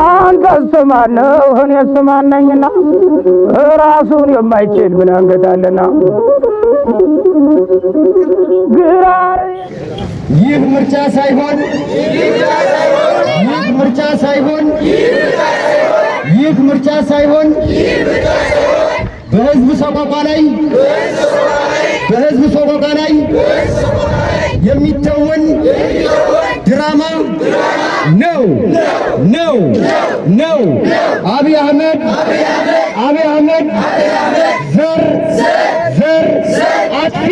አንተስ ማነው? እኔስ ማን ነኝና ራሱን የማይችል ምን አንገታለና ይህ ምርጫ ሳይሆን በህዝብ ሰቆቃ ላይ የሚተወን ድራማ ነው። አብይ አህመድ ዘር አጥፊ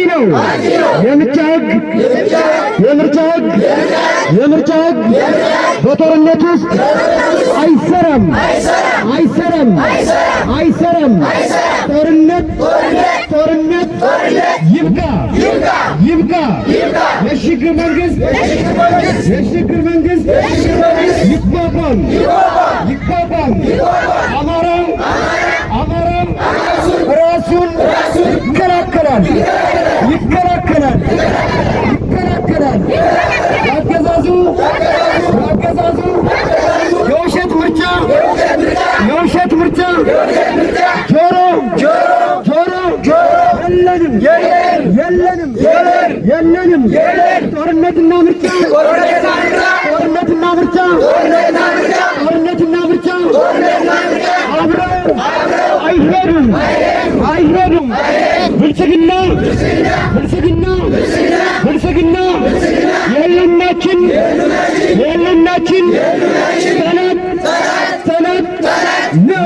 ነው። የምርጫ ህግ በጦርነት ውስጥ አይሰራም። ጦርነት ይብቃ። የሽግግር መንግስት ይቋቋም። አማራም ራሱን ይከላከላል። ያገዛዙ የውሸት ምርጫ ጆሮ የለንም። ጦርነትና ምርጫ አብረው አይሄዱም። ብልጽግና የህልውናችን ጠላት ነው።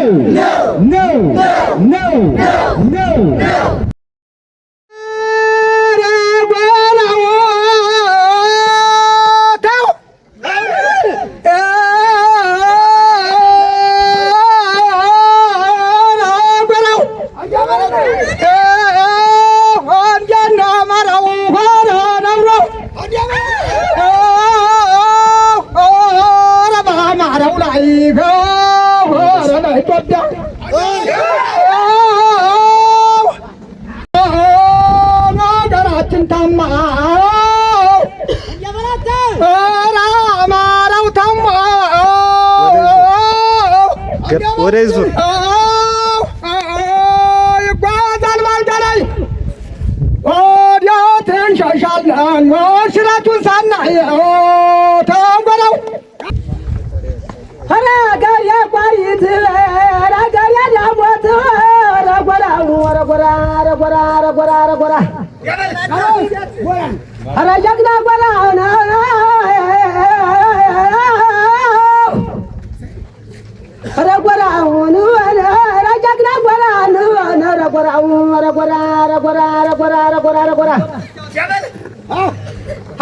ወደ ዙር ይጓዛል ማልዳላይ ወዲያ ተንሻሻለን ሽራቱን ሳናየው ተንጎራው አራጋር ያቋሪት አራጋር ያላሞት ረጎራ አራ ጀግና ጎራ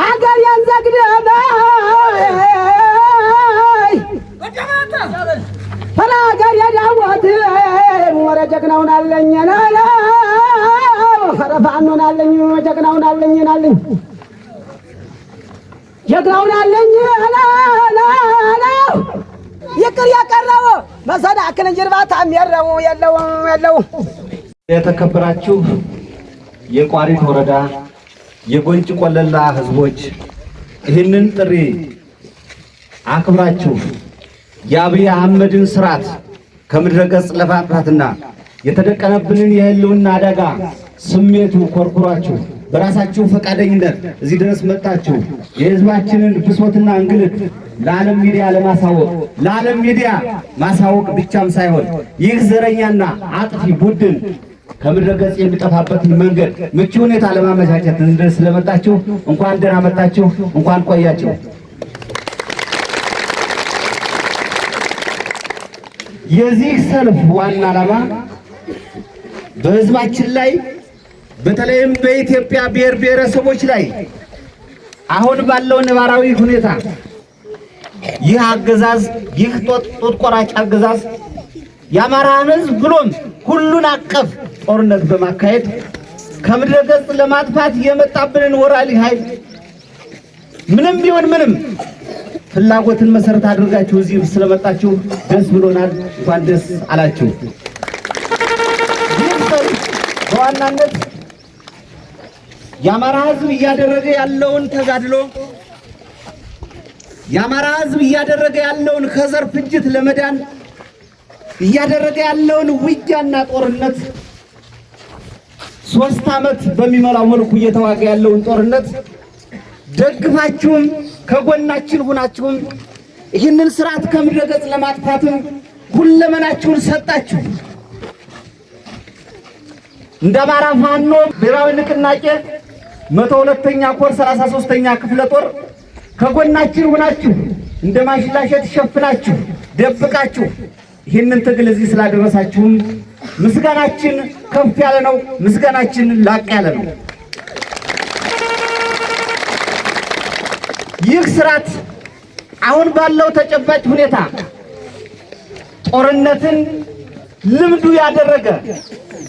ሀገር ያንዘግደመ ሀገር የዳወት ወረ ጀግናውን አለኝ ረፋኑን አለኝ ጀግናውን አለኝ ይቅር ያቀረው መሰዳክን ጅርባታም የለው። የተከበራችሁ የቋሪት ወረዳ የጎንጭ ቆለላ ህዝቦች ይህንን ጥሪ አክብራችሁ የአብይ አህመድን ስርዓት ከምድረ ገጽ ለማጥፋትና የተደቀነብንን የህልውና አደጋ ስሜቱ ኮርኩራችሁ በራሳችሁ ፈቃደኝነት እዚህ ድረስ መጣችሁ የህዝባችንን ብሶትና እንግልት ለዓለም ሚዲያ ማሳወቅ ብቻም ሳይሆን ይህ ዘረኛና አጥፊ ቡድን ከምድረ ገጽ የሚጠፋበትን መንገድ ምቹ ሁኔታ ለማመቻቸት እዚህ ድረስ ስለመጣችሁ እንኳን ደህና መጣችሁ፣ እንኳን ቆያችሁ። የዚህ ሰልፍ ዋና ዓላማ በህዝባችን ላይ በተለይም በኢትዮጵያ ብሔር ብሔረሰቦች ላይ አሁን ባለው ነባራዊ ሁኔታ ይህ አገዛዝ ይህ ጦት ቆራጭ አገዛዝ የአማራን ህዝብ ብሎም ሁሉን አቀፍ ጦርነት በማካሄድ ከምድረ ገጽ ለማጥፋት የመጣብንን ወራሪ ኃይል ምንም ቢሆን ምንም ፍላጎትን መሰረት አድርጋችሁ እዚህ ስለመጣችሁ ደስ ብሎናል። እንኳን ደስ አላችሁ። በዋናነት የአማራ ሕዝብ እያደረገ ያለውን ተጋድሎ የአማራ ሕዝብ እያደረገ ያለውን ከዘር ፍጅት ለመዳን እያደረገ ያለውን ውጊያና ጦርነት 3 ዓመት በሚመላው መልኩ እየተዋጋ ያለውን ጦርነት ደግፋችሁም ከጎናችን ሆናችሁም ይህንን ስርዓት ከምድረ ገጽ ለማጥፋትም ሁለመናችሁን ሰጣችሁ። እንደ አማራ ፋኖ ብሔራዊ ንቅናቄ 102ኛ ኮር 33ኛ ክፍለ ጦር ከጎናችን ሆናችሁ እንደ ማሽላሸት ሸፍናችሁ ደብቃችሁ ይህንን ትግል እዚህ ስላደረሳችሁም ምስጋናችን ከፍ ያለ ነው። ምስጋናችን ላቅ ያለ ነው። ይህ ስርዓት አሁን ባለው ተጨባጭ ሁኔታ ጦርነትን ልምዱ ያደረገ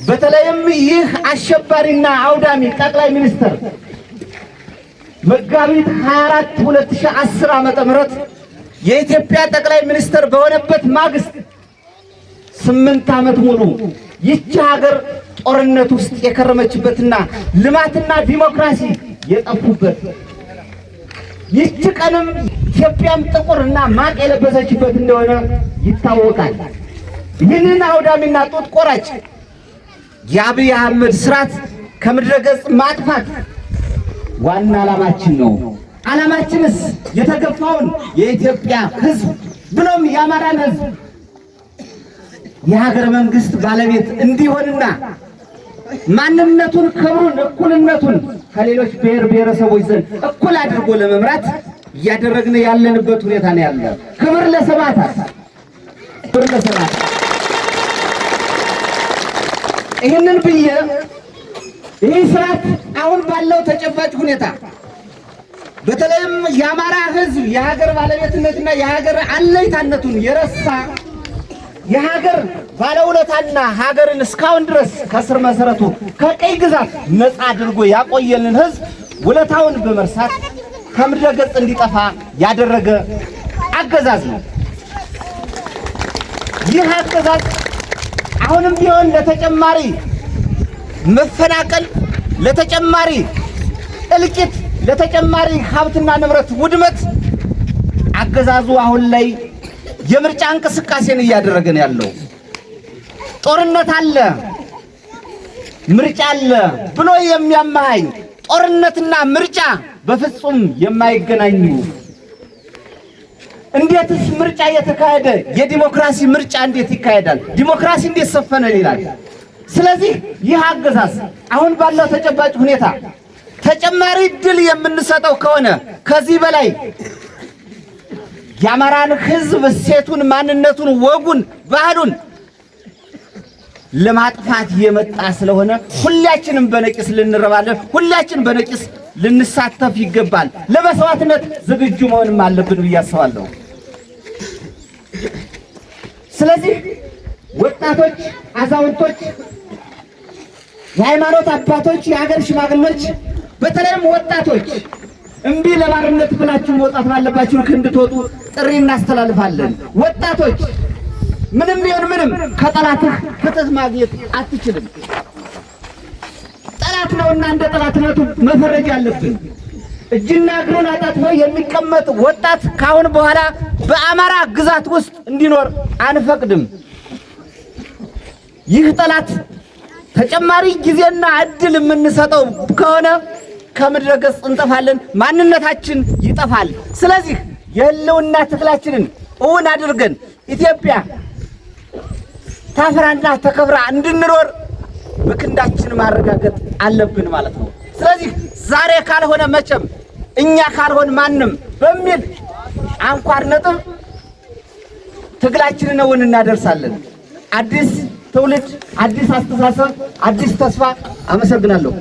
በተለይም ይህ አሸባሪና አውዳሚ ጠቅላይ ሚኒስትር መጋቢት 24 2010 ዓመተ ምህረት የኢትዮጵያ ጠቅላይ ሚኒስትር በሆነበት ማግስት 8 ዓመት ሙሉ ይህች ሀገር ጦርነት ውስጥ የከረመችበትና ልማትና ዲሞክራሲ የጠፉበት ይህች ቀንም ኢትዮጵያም ጥቁርና ማቅ የለበሰችበት እንደሆነ ይታወቃል። ይህንን አውዳሚና ጡት ቆራጭ የአብይ አህመድ ስርዓት ከምድረ ገጽ ማጥፋት ዋና ዓላማችን ነው። ዓላማችንስ የተገፋውን የኢትዮጵያ ሕዝብ ብሎም የአማራን ሕዝብ የሀገር መንግስት ባለቤት እንዲሆንና ማንነቱን፣ ክብሩን፣ እኩልነቱን ከሌሎች ብሔር ብሔረሰቦች ዘንድ እኩል አድርጎ ለመምራት እያደረግን ያለንበት ሁኔታ ነው ያለ። ክብር ለሰማዕታት፣ ክብር ለሰማዕታት። ይህንን ብዬ ይህ ስርዓት አሁን ባለው ተጨባጭ ሁኔታ በተለይም የአማራ ሕዝብ የሀገር ባለቤትነትና የሀገር አለኝታነቱን የረሳ የሀገር ባለውለታና ሀገርን እስካሁን ድረስ ከስር መሰረቱ ከቀይ ግዛት ነፃ አድርጎ ያቆየልን ሕዝብ ውለታውን በመርሳት ከምድረ ገጽ እንዲጠፋ ያደረገ አገዛዝ ነው። ይህ አገዛዝ አሁንም ቢሆን ለተጨማሪ መፈናቀል፣ ለተጨማሪ እልቂት፣ ለተጨማሪ ሀብትና ንብረት ውድመት አገዛዙ አሁን ላይ የምርጫ እንቅስቃሴን እያደረገን ያለው ጦርነት አለ፣ ምርጫ አለ ብሎ የሚያማኝ ጦርነትና ምርጫ በፍጹም የማይገናኙ እንዴትስ ምርጫ የተካሄደ የዲሞክራሲ ምርጫ እንዴት ይካሄዳል? ዲሞክራሲ እንዴት ሰፈነ ይላል። ስለዚህ ይህ አገዛዝ አሁን ባለው ተጨባጭ ሁኔታ ተጨማሪ ድል የምንሰጠው ከሆነ ከዚህ በላይ የአማራን ሕዝብ እሴቱን፣ ማንነቱን፣ ወጉን፣ ባህሉን ለማጥፋት የመጣ ስለሆነ ሁላችንም በነቂስ ልንረባለን፣ ሁላችን በነቂስ ልንሳተፍ ይገባል። ለመስዋዕትነት ዝግጁ መሆንም አለብን ብዬ አስባለሁ። ስለዚህ ወጣቶች፣ አዛውንቶች፣ የሃይማኖት አባቶች፣ የሀገር ሽማግሌዎች፣ በተለይም ወጣቶች እምቢ ለባርነት ብላችሁ መውጣት ባለባችሁ እንድትወጡ ጥሪ እናስተላልፋለን። ወጣቶች ምንም ቢሆን ምንም ከጠላትህ ፍትህ ማግኘት አትችልም። ጠላት ነውና እንደ ጠላትነቱ መፈረጅ አለብን። እጅና እግሩን አጣጥፎ የሚቀመጥ ወጣት ካሁን በኋላ በአማራ ግዛት ውስጥ እንዲኖር አንፈቅድም። ይህ ጠላት ተጨማሪ ጊዜና እድል የምንሰጠው ከሆነ ከምድረ ገጽ እንጠፋለን፣ ማንነታችን ይጠፋል። ስለዚህ የህልውና ትግላችንን እውን አድርገን ኢትዮጵያ ታፍራና ተከብራ እንድንኖር በክንዳችን ማረጋገጥ አለብን ማለት ነው። ስለዚህ ዛሬ ካልሆነ መቼም፣ እኛ ካልሆን ማንም በሚል አንኳር ነጥብ ትግላችንን እውን እናደርሳለን። አዲስ ትውልድ፣ አዲስ አስተሳሰብ፣ አዲስ ተስፋ። አመሰግናለሁ።